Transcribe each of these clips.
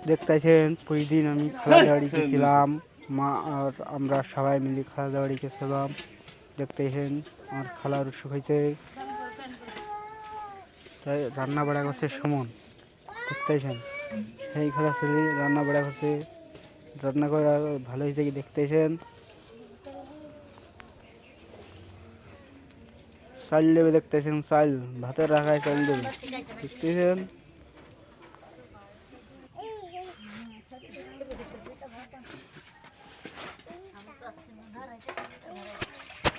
দেখতেছেন প্রতিদিন আমি খালাদাবাড়ি গেছিলাম, মা আর আমরা সবাই মিলে খালাদাবাড়ি গেছিলাম। দেখতেছেন আমার খালার অসুখ হয়েছে, তাই রান্না বাড়া করছে সুমন। দেখতেছেন সেই খালা ছেলে রান্না বাড়া করছে, রান্না করা ভালো হয়েছে কি দেখতেছেন। চাল দেবে দেখতেছেন, চাল ভাতের রাখায় চাল দেবে দেখতেছেন।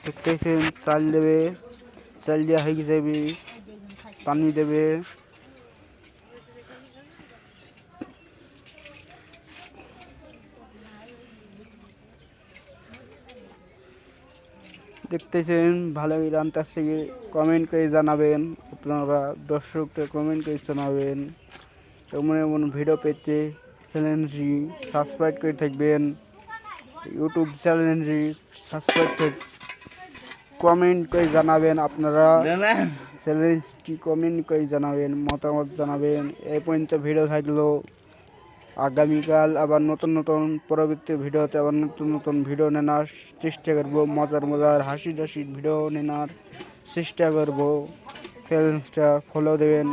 দেখতেছেন চাল দেবে, চাল দেওয়া হয়ে যাবে, পানি দেবে। দেখতেছেন ভালোই রান্না থেকে কমেন্ট করে জানাবেন, আপনারা দর্শককে কমেন্ট করে জানাবেন। এমন এমন ভিডিও পেতে চ্যানেলটি সাবস্ক্রাইব করে থাকবেন, ইউটিউব চ্যানেলটি সাবস্ক্রাইব করে কমেন্ট করে জানাবেন। আপনারা চ্যানেলটি কমেন্ট করে জানাবেন, মতামত জানাবেন। এই পর্যন্ত ভিডিও থাকলো, আগামীকাল আবার নতুন নতুন পরবর্তী ভিডিওতে আবার নতুন নতুন ভিডিও নেওয়ার চেষ্টা করবো, মজার মজার হাসি হাসির ভিডিও নেওয়ার চেষ্টা করবো। চ্যানেলটা ফলো দেবেন,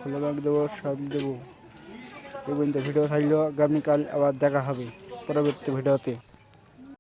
ফলো ব্যাক দেবো, সব দেবো। এই পর্যন্ত ভিডিও থাকলো, আগামীকাল আবার দেখা হবে পরবর্তী ভিডিওতে।